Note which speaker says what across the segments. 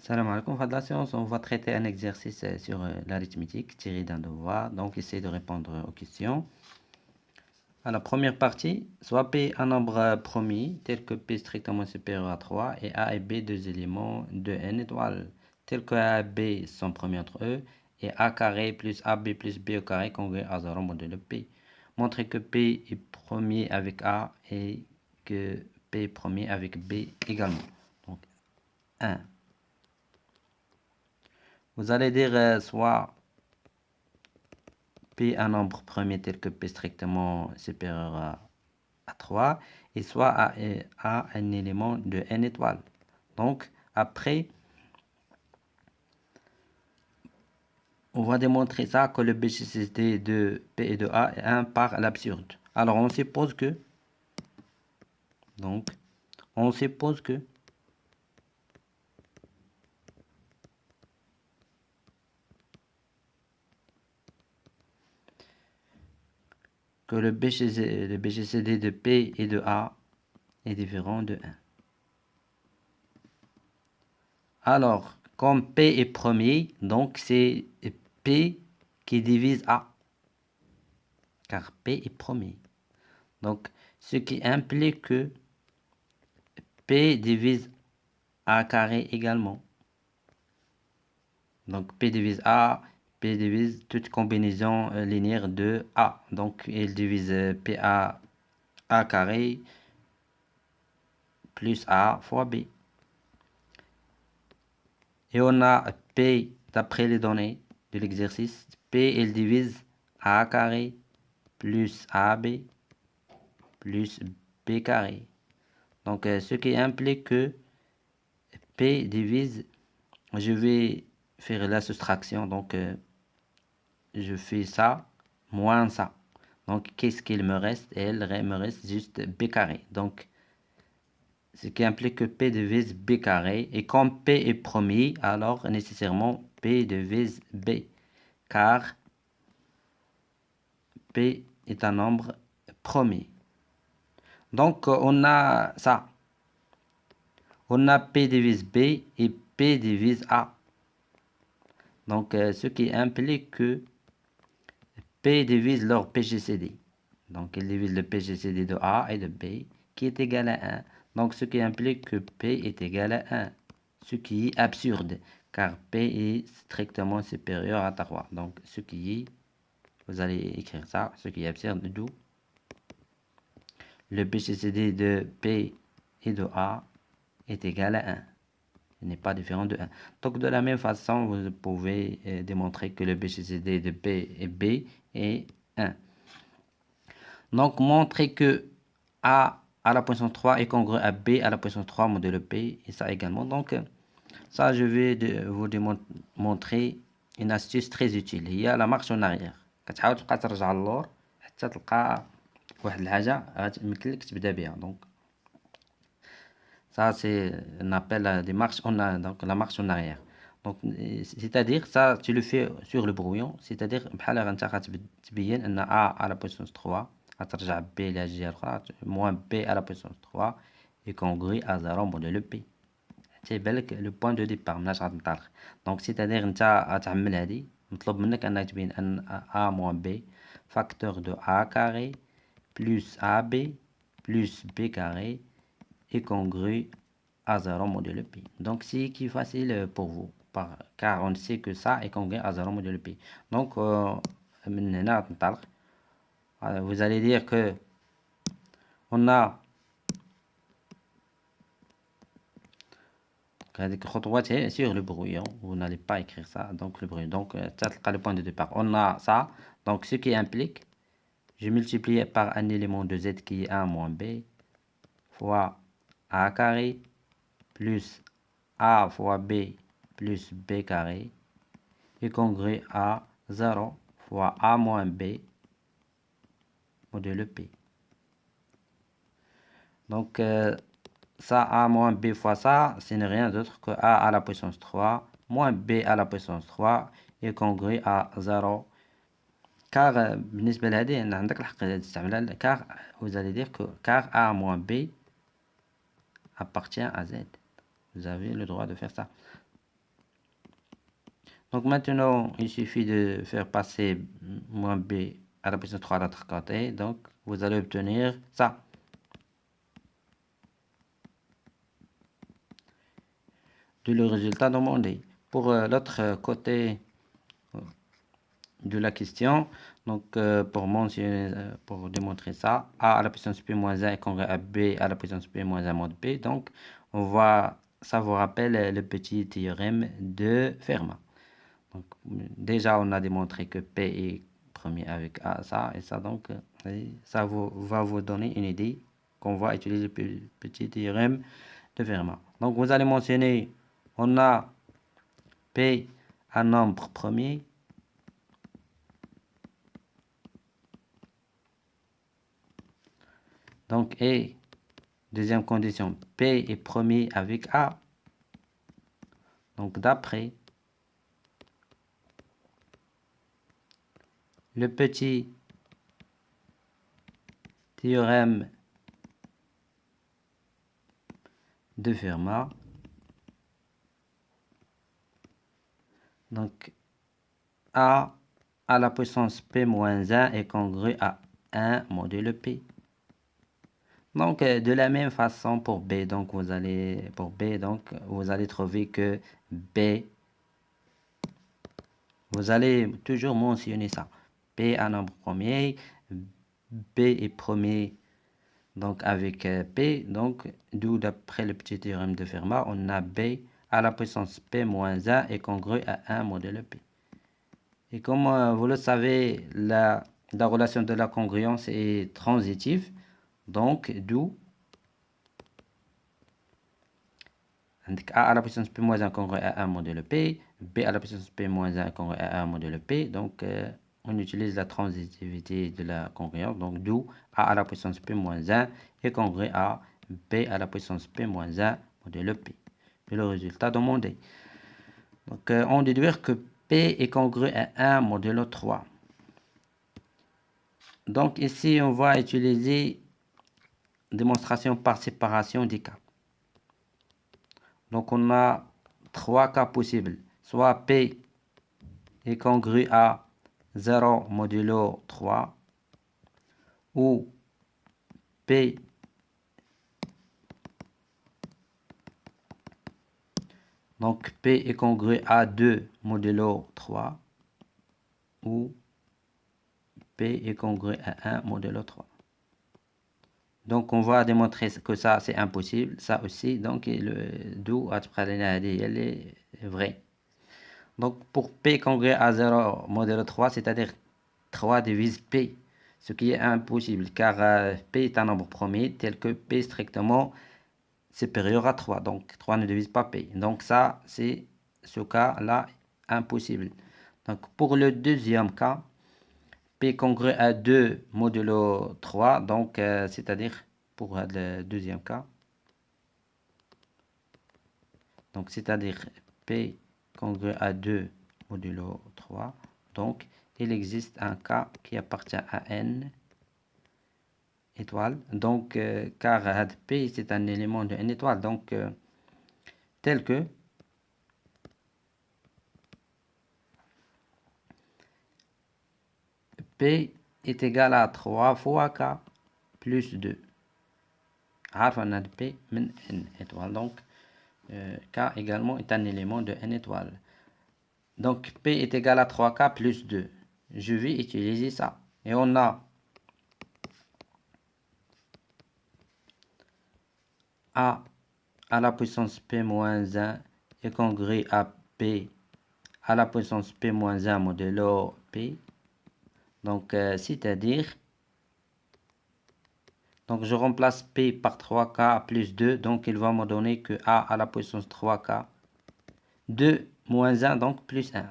Speaker 1: Salam alaikum. Dans la séance, on va traiter un exercice sur l'arithmétique tiré d'un devoir. Donc, essayer de répondre aux questions. À la première partie, soit P un nombre premier, tel que P strictement supérieur à 3, et A et B deux éléments de n étoiles, tels que A et B sont premiers entre eux, et A carré plus AB plus B au carré congrès à 0 modèle P. Montrer que P est premier avec A et que P est premier avec B également. Donc, 1. Vous allez dire soit P un nombre premier tel que P strictement supérieur à 3 et soit A un élément de n étoiles. Donc après, on va démontrer ça que le BCCD de P et de A est 1 par l'absurde. Alors on suppose que on suppose que le BCCD de P et de A est différent de 1. Alors, comme P est premier, donc c'est P qui divise A, car P est premier. Donc, ce qui implique que P divise A carré également. Donc, P divise A, P divise toute combinaison linéaire de A. Donc, il divise PA A carré plus A fois B. Et on a P, d'après les données de l'exercice, P, il divise A carré plus AB plus B carré. Donc, ce qui implique que P divise, je vais faire la soustraction, donc je fais ça moins ça. Donc, qu'est-ce qu'il me reste? Il me reste juste B carré. Donc, ce qui implique que P divise B carré. Et comme P est premier, alors nécessairement P divise B. Car P est un nombre premier. Donc, on a ça. On a P divise B et P divise A. Donc, ce qui implique que P divise leur PGCD. Donc, il divise le PGCD de A et de B, qui est égal à 1. Donc, ce qui implique que P est égal à 1. Ce qui est absurde, car P est strictement supérieur à 3. Donc, ce qui est, vous allez écrire ça, ce qui est absurde, d'où le PGCD de P et de A est égal à 1. Il n'est pas différent de 1. Donc, de la même façon, vous pouvez démontrer que le BCCD de P et B est 1. Donc, montrer que A à la puissance 3 est congru à B à la puissance 3 modèle P, et ça également. Donc, ça, je vais vous démontrer une astuce très utile. هي la marche en arrière. كتحاول تبقى ترجع للور حتى تلقى واحد الحاجة يمكن لك تبدا بها. Donc, ça, c'est on appelle donc la marche en arrière. Donc, c'est-à-dire, ça, tu le fais sur le brouillon. C'est-à-dire, بحال انت غتبين ان A à la puissance 3 غترجع B إلى الجهة الأخرى moins B à la puissance 3 est congru à 0 modèle P. تيبان لك لو بوان دو ديبار مناش غتنطلق. دونك سيتادير انت غتعمل هادي مطلوب منك انك تبين ان A moins B facteur de A carré plus AB plus B carré est congru à 0 modèle P. Donc, c'est qui est facile pour vous, car on sait que ça est congru à 0 modèle P. Donc, vous allez dire que on a sur le brouillon, vous n'allez pas écrire ça, donc le brouillon, donc ça le point de départ. On a ça, donc ce qui implique, je multiplie par un élément de z qui est 1 moins b, fois a carré, plus a fois b, plus b carré, est congru à 0 fois a moins b, modèle p. Donc, ça, a moins b fois ça, ce n'est rien d'autre que a à la puissance 3 moins b à la puissance 3 est congru à 0. Car, بالنسبة لهذه عندك الحق تستعملها car vous allez dire que car a moins b appartient à z. Vous avez le droit de faire ça. Donc maintenant, il suffit de faire passer moins b à la puissance 3 à l'autre côté. Donc vous allez obtenir ça. De le résultat demandé. Pour l'autre côté de la question, donc pour mentionner, pour démontrer ça, a à la puissance p moins 1 est congrue à b à la puissance p moins 1 mod b. Donc on voit, ça vous rappelle le petit théorème de Fermat. Donc déjà on a démontré que p est premier avec a, ça et ça, donc ça va vous donner une idée qu'on va utiliser le petit théorème de Fermat. Donc vous allez mentionner, on a p un nombre premier. Donc, et deuxième condition, P est premier avec A. Donc, d'après le petit théorème de Fermat, donc A à la puissance P moins 1 est congru à 1 modulo P. Donc, de la même façon pour B, donc vous allez trouver que B, vous allez toujours mentionner ça. P un nombre premier, B est premier, donc avec P, donc d'où d'après le petit théorème de Fermat, on a B à la puissance P moins 1 est congru à 1 modulo P. Et comme vous le savez, la relation de la congruence est transitive, donc d'où A à la puissance P moins 1 congru à 1 modulo P, B à la puissance P moins 1 congru à 1 modulo P, donc on utilise la transitivité de la congruence, donc d'où A à la puissance P moins 1 est congru à B à la puissance P moins 1 modulo P. Et le résultat demandé. Donc on déduit que P est congru à 1 modulo 3. Donc ici on va utiliser démonstration par séparation des cas. Donc on a trois cas possibles. Soit P est congru à 0 modulo 3 ou P donc P est congru à 2 modulo 3 ou P est congru à 1 modulo 3. Donc on va démontrer que ça c'est impossible, ça aussi, donc d'où elle est vrai. Donc pour P congru à 0 modulo 3, c'est-à-dire 3 divise P, ce qui est impossible car P est un nombre premier tel que P strictement supérieur à 3, donc 3 ne divise pas P. Donc ça c'est ce cas-là impossible. Donc pour le deuxième cas, P congru à 2 modulo 3, donc c'est-à-dire pour le deuxième cas, donc c'est-à-dire P congru à 2 modulo 3, donc il existe un cas qui appartient à n étoile, donc car P c'est un élément de n étoile, donc tel que P est égal à 3 fois K plus 2. عارفة P من n étoile, donc K également est un élément de n étoile. Donc P est égal à 3K plus 2. Je vais utiliser ça. Et on a A à la puissance P moins 1 est congru à P à la puissance P moins 1 modulo P. Donc c'est-à-dire, donc je remplace P par 3K plus 2. Donc il va me donner que A à la puissance 3K 2 moins 1, donc plus 1.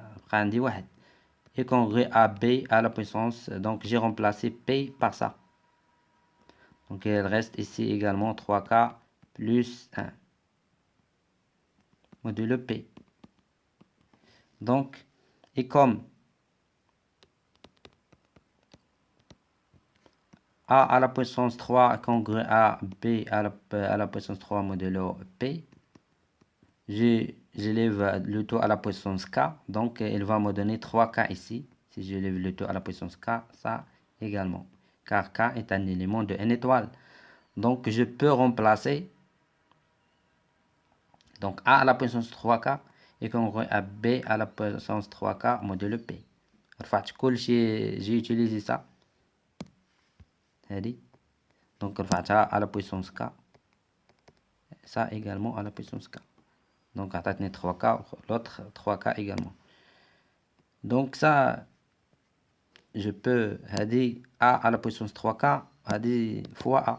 Speaker 1: Et congru à B à la puissance, donc j'ai remplacé P par ça. Donc il reste ici également 3K plus 1 modulo P. Donc, et comme A à la puissance 3 congru à B à la puissance 3 modulo P, je j'élève le tout à la puissance k, donc il va me donner 3k ici. Si j'élève le tout à la puissance k, ça également, car k est un élément de n étoile. Donc je peux remplacer donc a à la puissance 3k est congruent à b à la puissance 3k modulo p. رفعت كل شيء j'ai utilisé ça هذه donc رفعتها à la puissance k, ça également à la puissance k, donc عطاتني 3k, l'autre 3k également. Donc ça je peux هذه a à la puissance 3k هذه fois a,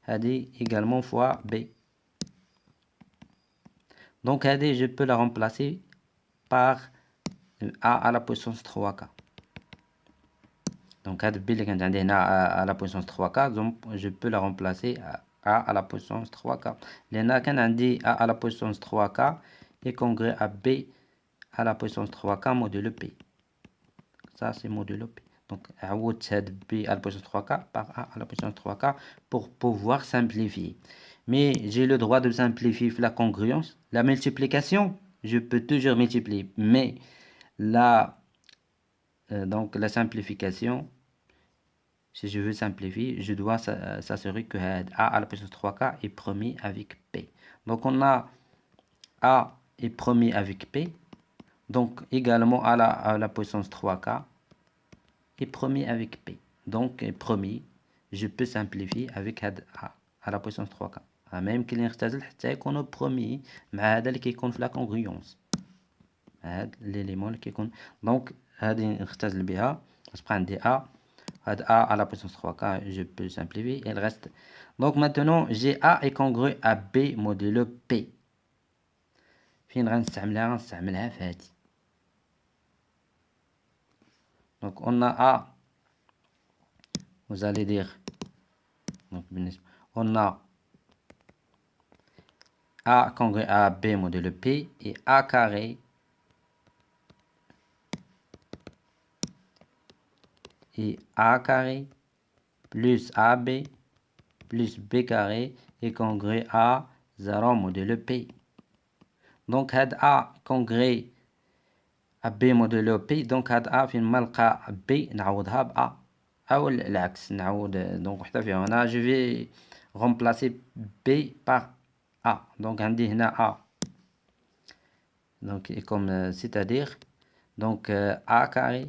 Speaker 1: هذه également fois b. Donc هذه je peux la remplacer par a à la puissance 3k. Donc هذا b اللي كانت عندي هنا à la puissance 3k, donc je peux la remplacer à la puissance 3k. لأن كان عندي a à la puissance 3k est congruent à b à la puissance 3k modulo p. Ça c'est modulo p. Donc عوضت هذا b à la puissance 3k par a à la puissance 3k pour pouvoir simplifier. Mais j'ai le droit de simplifier la congruence. La multiplication, je peux toujours multiplier, mais donc la simplification, si je veux simplifier, je dois s'assurer que a à la puissance 3k est premier avec p. Donc on a a est premier avec p, donc également à la puissance 3k est premier avec p. Donc premier, je peux simplifier avec a à la puissance 3k. même كي نختزل حتى يكونوا premier مع هذا اللي كيكون في لا كونغريونس، هذا l'élément اللي كيكون. دونك هذه نختزل بها تبقى عندي a à la puissance 3k, je peux simplifier et le reste. Donc maintenant j'ai a est congruent à b modulo p. فين غنستعملها في هذه. Donc on a a, vous allez dire donc on a a congruent à b modulo p et a carré et a carré plus ab plus b carré est congruent à 0 modulo p. Donc هاد a congruent à b modulo p, donc هاد a فين ما نلقى b نعوضها ب a أو العكس نعوض. donc حتى فيها هنا je vais remplacer b par a. donc عندي هنا a donc comme c'est-à-dire donc a carré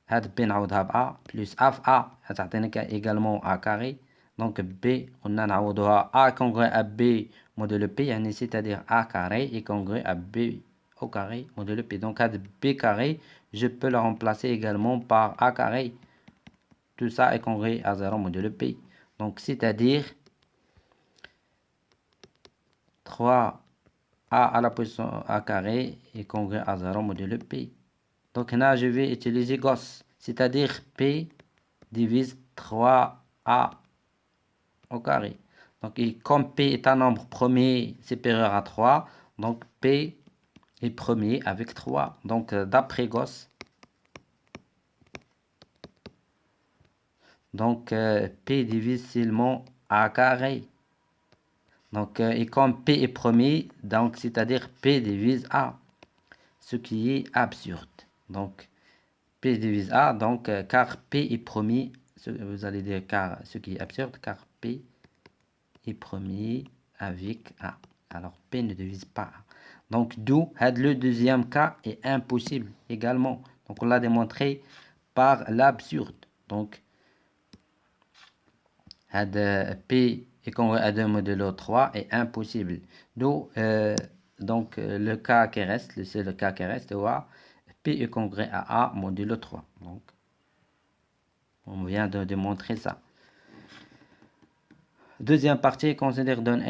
Speaker 1: هاد b نعوضها ب a plus a في a تعطينا également a carré. donc b قلنا نعوضوها a congruent à b modulo p يعني c'est-à-dire a carré est congruent à b au carré modulo p. donc هاد b carré je peux le remplacer également par a carré. Tout ça est congruent à 0 modulo p. donc c'est-à-dire 3a à la puissance a carré est congruent à 0 modulo p. donc là je vais utiliser Gauss, c'est-à-dire p divise 3a au carré. Donc comme p est un nombre premier supérieur à 3, donc p est premier avec 3. donc d'après Gauss, donc p divise seulement a carré. donc et comme p est premier, donc c'est-à-dire p divise a, ce qui est absurde. donc p divise a, donc car p est premier, vous allez dire car, ce qui est absurde, car p est premier avec a. alors p ne divise pas a. donc d'où le deuxième cas est impossible également. donc on l'a démontré par l'absurde. donc p est congruent à 2 modulo 3 est impossible. d'où donc le cas qui reste, c'est le cas qui reste, p est congruent à a modulo 3. donc on vient de démontrer ça. Deuxième partie, considère dans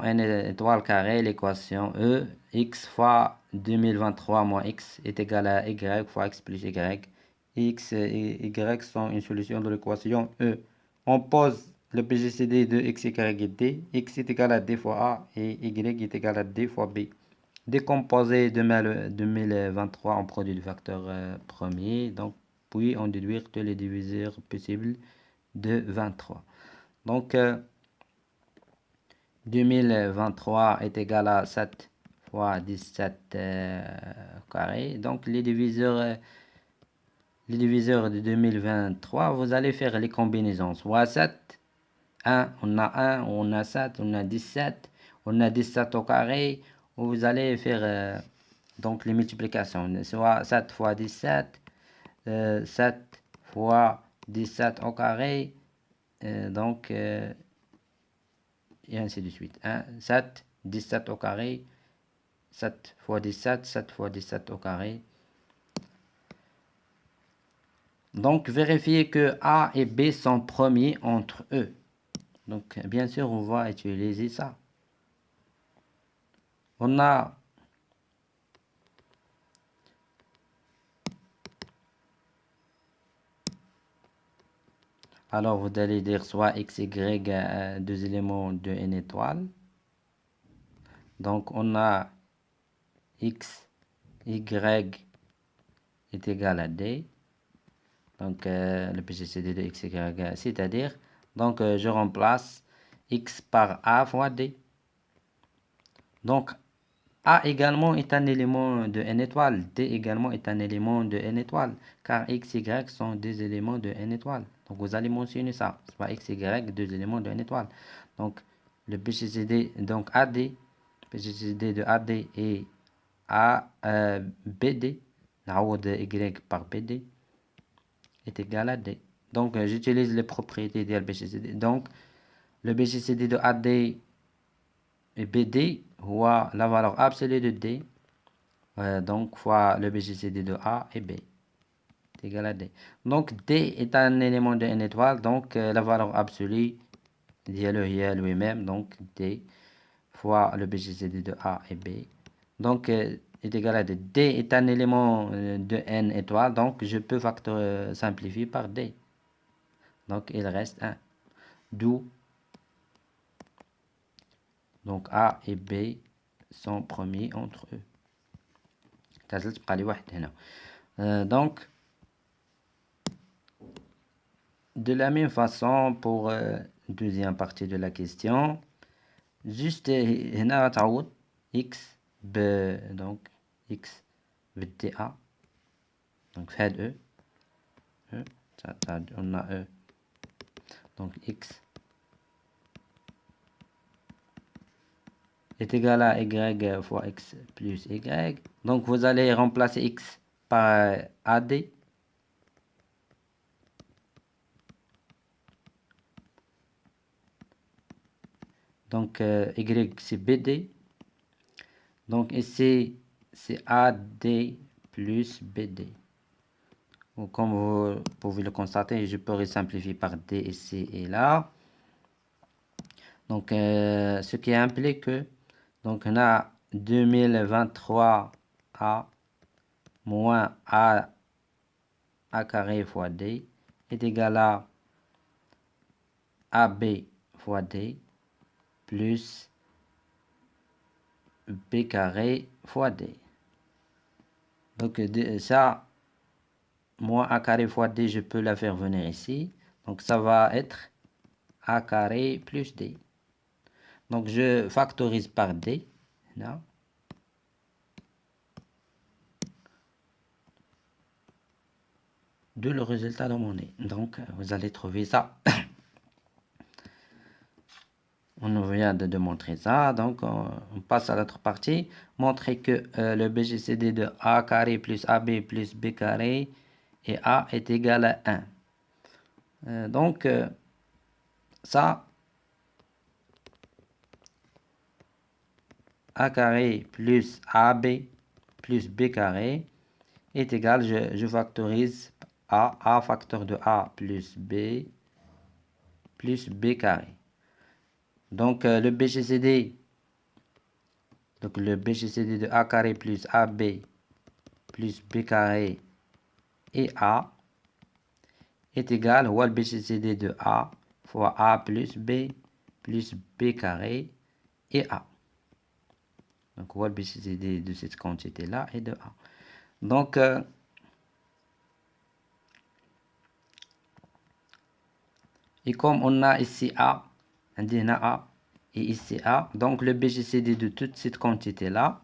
Speaker 1: n étoile carré l'équation E x fois 2023 moins x est égal à y fois x plus y. X et y sont une solution de l'équation E. On pose le PGCD de x y et d. X est égal à d fois a et y est égal à d fois b. Décomposer 2023 en produit du facteur premier, donc puis en déduire tous les diviseurs possibles de 23. donc 2023 est égal à 7 fois 17 carré. Donc les diviseurs de 2023, vous allez faire les combinaisons. Soit 7, 1, on a 7, on a 17, on a 17 au carré. Vous allez faire donc les multiplications. Soit 7 fois 17, 7 fois 17 au carré. Donc, et ainsi de suite. 1, 7, 17 au carré, 7 fois 17, 7 fois 17 au carré. Donc, vérifiez que A et B sont premiers entre eux. Donc, bien sûr, on va utiliser ça. On a alors vous allez dire soit x, y, deux éléments de n étoile. Donc, on a x, y est égal à d. Donc, le PGCD de x, y, c'est-à-dire, donc, je remplace x par a fois d. Donc, a également est un élément de n étoile. D également est un élément de n étoile. Car x, y sont des éléments de n étoile. Donc, vous allez mentionner ça. Soit x, y, deux éléments de n étoile. Donc, le PGCD, donc AD, PGCD de AD et BD, نعوض y par BD, est égal à D. Donc, j'utilise les propriétés de BGCD. Donc, le BGCD de AD et BD voit la valeur absolue de D, donc fois le BGCD de A et B est égal à D. Donc, D est un élément de n étoile, donc la valeur absolue هي lui-même, donc D fois le BGCD de A et B. Donc, est égal à D. D est un élément de n étoile, donc je peux simplifier par D. Donc, il reste 1. D'où, donc A et B sont premiers entre eux. Donc, de la même façon pour deuxième partie de la question, juste هنا تعوض x donc x بالدي a donc fait e on a e donc x est égal à y fois x plus y. Donc vous allez remplacer x par ad. Donc y c'est bd. Donc ici c'est ad plus bd. Comme vous pouvez le constater, je peux simplifier par d ici et là. Donc ce qui implique que donc on a 2023 a moins a carré fois d est égal à ab fois d plus b carré fois d. Donc ça, moins a carré fois d, je peux la faire venir ici. Donc ça va être a carré plus d. Donc je factorise par d. Là. De le résultat de mon nez. Donc vous allez trouver ça. On vient de démontrer ça, donc on passe à l'autre partie. Montrer que le BGCD de A carré plus AB plus B carré et A est égal à 1. Donc ça, A carré plus AB plus B carré est égal, je factorise A facteur de A plus B carré. Donc le BGCD de A carré plus AB plus B carré et A est égal au BGCD de A fois A plus B carré et A. Donc le BGCD de cette quantité-là est de A. Donc et comme on a ici A, on dit A, et ici A. Donc le BGCD de toute cette quantité-là,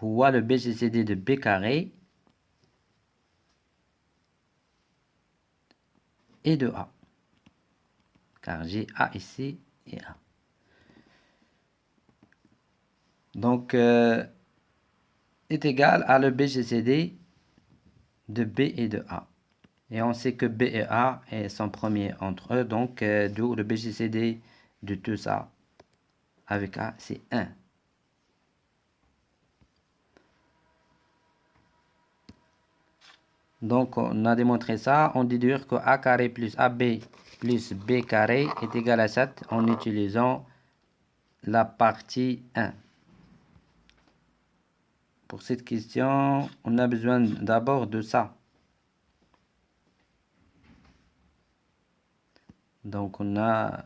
Speaker 1: هو le BGCD de B carré et de A. Car j'ai A ici et A. Donc, est égal à le BGCD de B et de A. Et on sait que B et A sont premiers entre eux, donc d'où le BGCD de tout ça avec A, c'est 1. Donc, on a démontré ça. On déduit que A carré plus AB plus B carré est égal à 7 en utilisant la partie 1. Pour cette question, on a besoin d'abord de ça. Donc, on a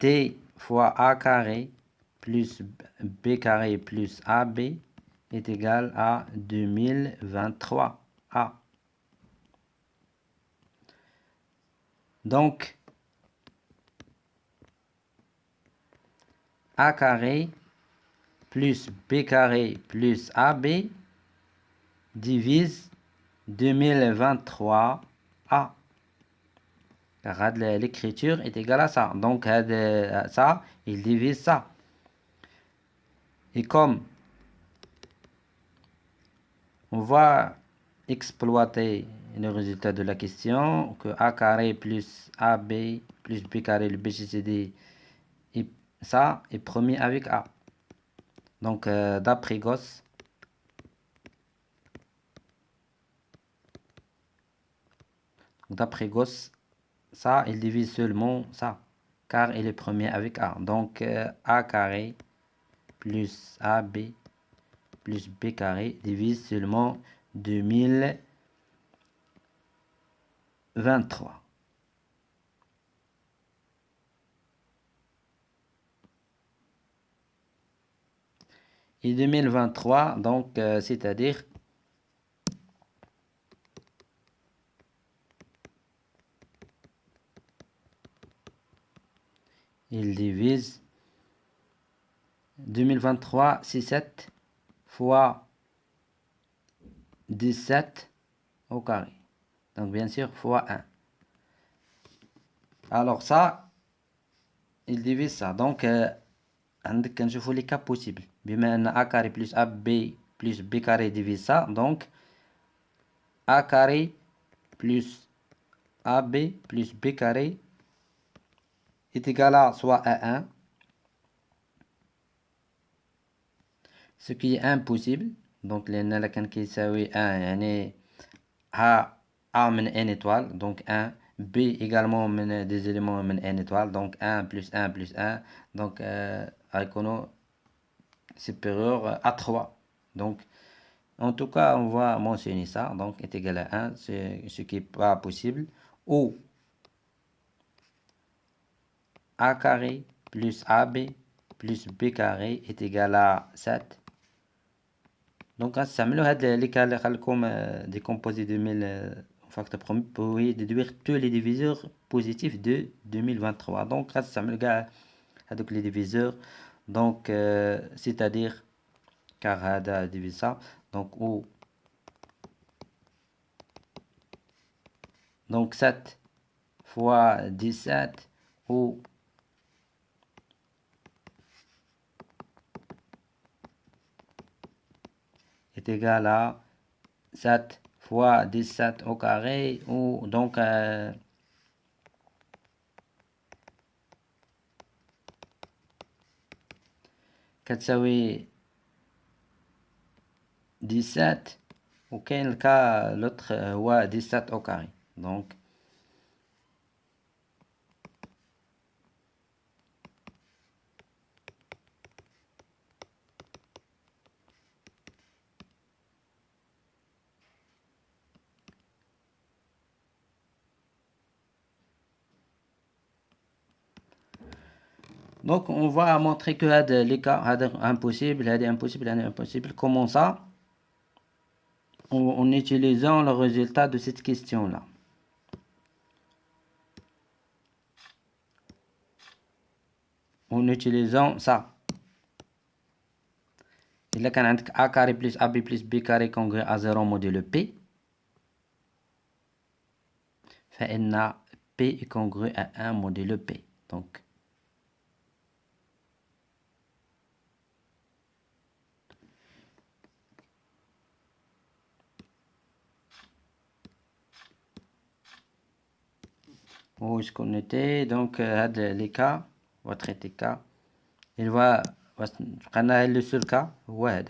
Speaker 1: D fois A carré plus B carré plus AB est égal à 2023 A. Donc, A carré plus B carré plus AB divise 2023 A. Car l'écriture est égale à ça. Donc, ça, il divise ça. Et comme on va exploiter le résultat de la question, que A carré plus AB plus B carré, le BGCD, et ça est premier avec A. Donc, d'après Gauss, ça, il divise seulement ça, car il est premier avec A. Donc, A carré plus AB plus B carré divise seulement 2023. Et 2023, donc, c'est-à-dire il divise 2023, c'est 7 fois 17 au carré. Donc, bien sûr, fois 1. Alors, ça, il divise ça. Donc, عندك نشوفوا les cas possibles. بما أن A carré plus AB plus B carré divise ça. Donc, A carré plus AB plus B carré est égal à soit à 1. Ce qui est impossible. Donc, لأن لكن كيساوي 1 يعني A من n étoile. Donc, 1. B également من des éléments من n étoile. Donc, 1 plus 1 plus 1. Donc, هيكونوا supérieur à 3. Donc, en tout cas, on va mentionner ça. Donc, est égal à 1, ce qui n'est pas possible. Ou A carré plus AB plus B carré est égal à 7. Donc, نستعملوا هاد اللي خلكم décomposer 2000 en facteur premier pour déduire tous les diviseurs positifs de 2023. Donc, نستعملوا كاع هذوك les diviseurs. Donc, c'est-à-dire car هذا divise ça. Donc, ou donc 7 fois 17 ou est égal à 7 fois 17 au carré, ou donc كتساوي 17 وكاين الكا l'autre هو 17 au carré. Donc on va montrer que les cas impossible, impossible, impossible. Comment ça? en utilisant le résultat de cette question-là. En utilisant ça. إلا كان عندك A carré plus AB plus B carré congrès à 0 modulo P فإن P est congru à 1 modulo P. Donc, où est-ce qu'on était? Donc, les cas, on va traiter cas. Il va, le seul cas, ouais,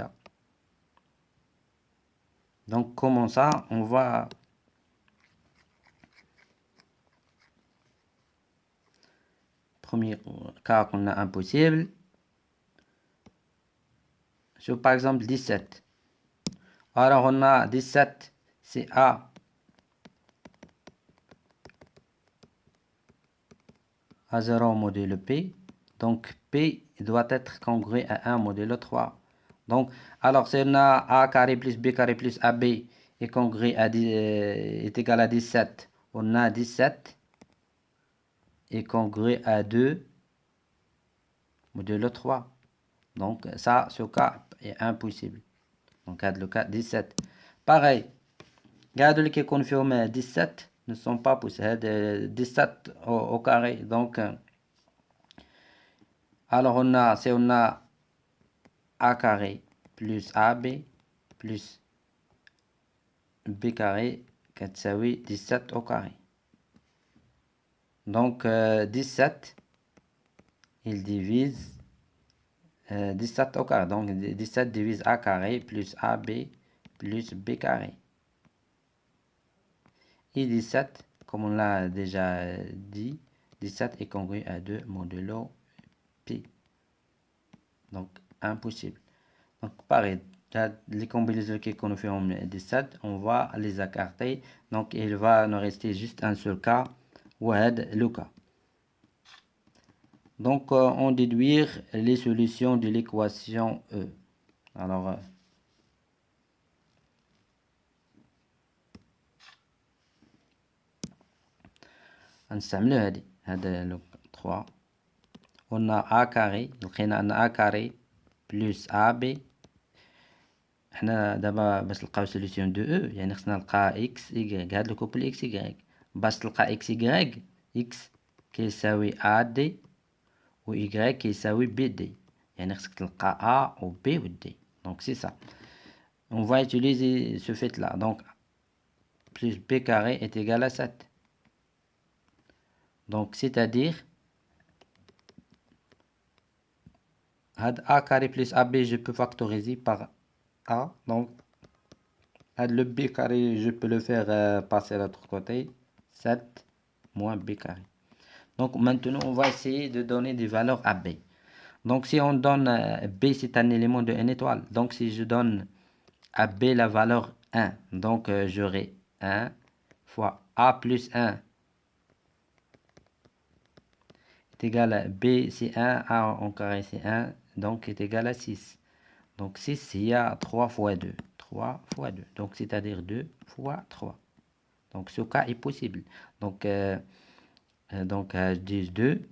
Speaker 1: donc, comment ça? On va premier cas qu'on a impossible. Sur par exemple 17. Alors, on a 17, c'est A à 0 modulo P. Donc, P doit être congrué à 1 modulo 3. Donc, alors, si on a A carré plus B carré plus AB est congrué à est égal à 17, on a 17 est congrué à 2 modulo 3. Donc, ça, ce cas est impossible. Donc, le cas 17. Pareil, regardez qui confirme 17 ne sont pas possibles. 17 au carré. Donc, alors on a, si on a A carré plus AB plus B carré, كتساوي 17 au carré. Donc, 17, il divise 17 au carré. Donc, 17 divise A carré plus AB plus B carré. Et 17, comme on l'a déjà dit, 17 est congru à 2 modulo P. Donc, impossible. Donc, pareil, les combinaisons qui confirment 17, on va les écarter. Donc, il va nous rester juste un seul cas, le cas. Donc, on déduire les solutions de l'équation E. Alors, نستعملو هذا لو 3. On a A carré, لقينا أن A carré plus AB. حنا دابا باش نلقاو سوليسيون دو او يعني خصنا نلقى اكس y هاد الكوبل اكس y باش تلقى اكس y اكس كيساوي ا دي و y كيساوي بي دي يعني خصك تلقى A و B و D. Donc c'est ça. On va utiliser ce fait là. Donc plus B carré est égal à 7. Donc c'est-à-dire A carré plus AB je peux factoriser par A. Donc le B carré je peux le faire passer à l'autre côté. 7 moins B carré. Donc maintenant on va essayer de donner des valeurs à B. Donc si on donne B c'est un élément de n étoile. Donc si je donne à B la valeur 1, donc j'aurai 1 fois A plus 1 est égal à B c'est 1, A en carré c'est 1, donc est égal à 6. Donc 6 il y a 3 fois 2. 3 fois 2. Donc c'est-à-dire 2 fois 3. Donc ce cas est possible. Donc je dis 2.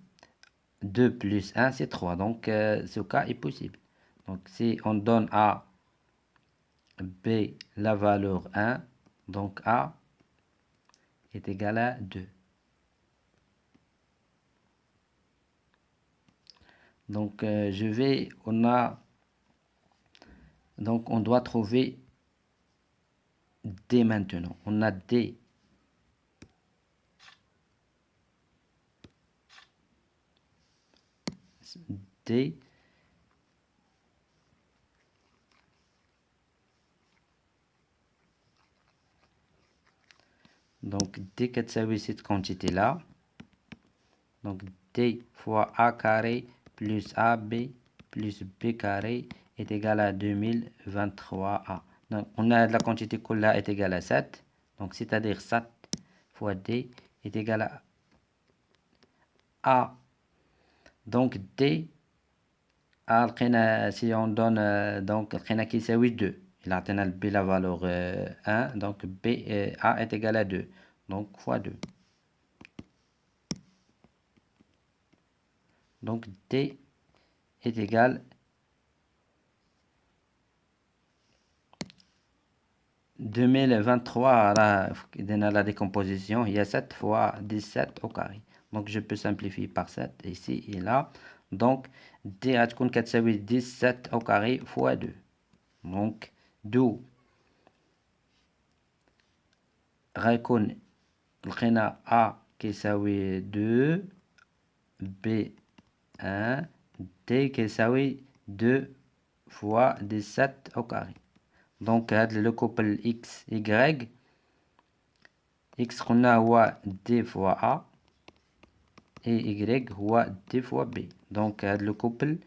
Speaker 1: 2 plus 1, c'est 3. Donc, ce cas est possible. Donc, si on donne à B la valeur 1, donc A est égal à 2. Donc, donc, on doit trouver D maintenant. On a D. D. Donc, D كتساوي cette quantité-là. Donc, D fois A carré plus AB plus B carré est égal à 2023A. Donc, on a la quantité là est égale à 7. Donc, c'est-à-dire 7 fois D est égal à A. Donc, D, si on donne, donc, qui s'appelle 2. il a atteint B la valeur 1, donc A est égal à 2, donc fois 2. Donc D est égal 2023, dans la décomposition, il y a 7 fois 17 au carré. Donc je peux simplifier par 7 ici et là. Donc D غتكون كتساوي 17 au carré fois 2. Donc دو غيكون لقينا A كيساوي 2 B 1 D كيساوي 2 fois 17 au carré. Donc هذا le couple X Y X قلنا هو D fois A et Y هو D fois B. Donc هذا le couple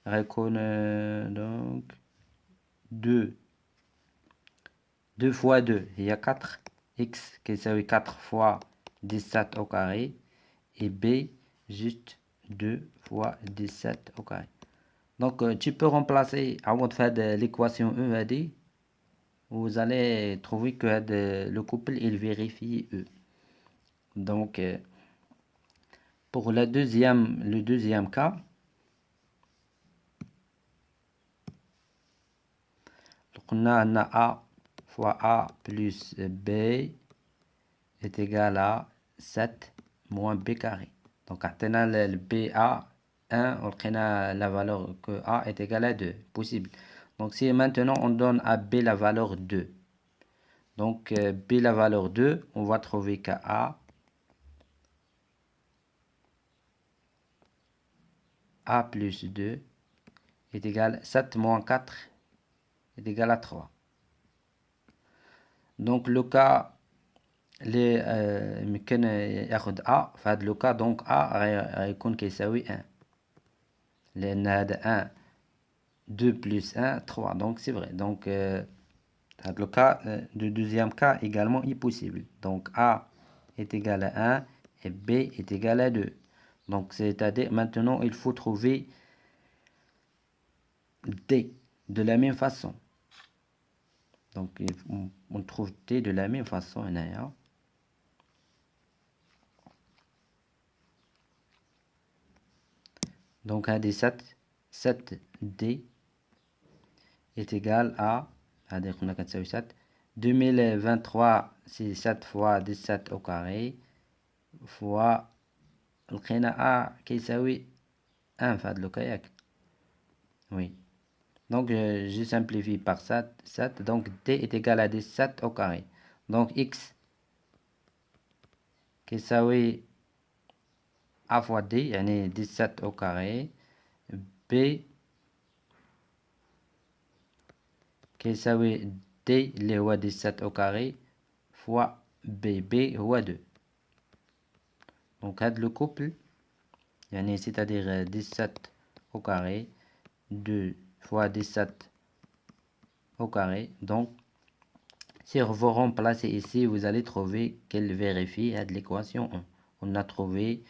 Speaker 1: غيكون donc 2 fois 2 هي 4 X كيساوي 4 fois 17 au carré et B juste 2 fois 17 au carré. Donc tu peux remplacer avant de faire l'équation E هذه. Vous allez trouver que le couple il vérifie E. Donc pour le deuxième cas, on a A fois A plus B est égal à 7 moins B carré. Donc on a le BA 1, on a la valeur que A est égal à 2, possible. Donc si maintenant on donne à B la valeur 2, donc B la valeur 2, on va trouver qu'à A plus 2 est égal à 7 moins 4 est égal à 3. Donc le cas اللي يمكن ياخذ A في هذا لو كا دونك A غيكون كيساوي 1 لأن هذا 1 2 plus 1 3 donc c'est vrai. Donc le cas du deuxième cas également est possible. Donc A est égal à 1 et B est égal à 2. Donc c'est-à-dire maintenant il faut trouver D de la même façon. Donc on trouve D de la même façon. Donc 7D est égal à 2023 c'est 7 fois 17 au carré fois لقينا A كيساوي 1 في هذا لو كا. Oui. Donc je simplifie par 7. Donc D est égal à 17 au carré. Donc X كيساوي A fois D يعني 17 au carré. B كيساوي D اللي هو 17 au carré fois B هو 2. Donc هذا le couple يعني c'est-à-dire 17 au carré 2 fois 17 au carré. Donc si vous remplacez ici, vous allez trouver qu'elle vérifie l'équation 1. On a trouvé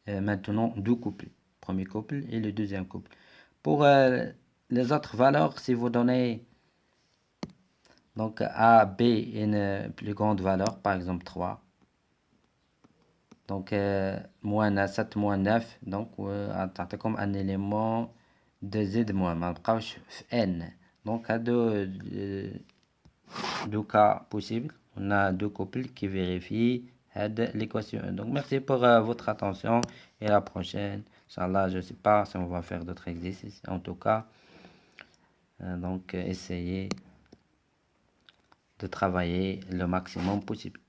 Speaker 1: maintenant deux couples, premier couple et le deuxième couple. Pour les autres valeurs, si vous donnez donc A, B une plus grande valeur, par exemple 3, donc moins 7 moins 9, donc comme un élément de Z moins, ما بقاوش في N. Donc à deux cas possibles, on a deux couples qui vérifient l'équation. Donc merci pour votre attention et à la prochaine. Inch'Allah, je ne sais pas si on va faire d'autres exercices. En tout cas, donc essayez de travailler le maximum possible.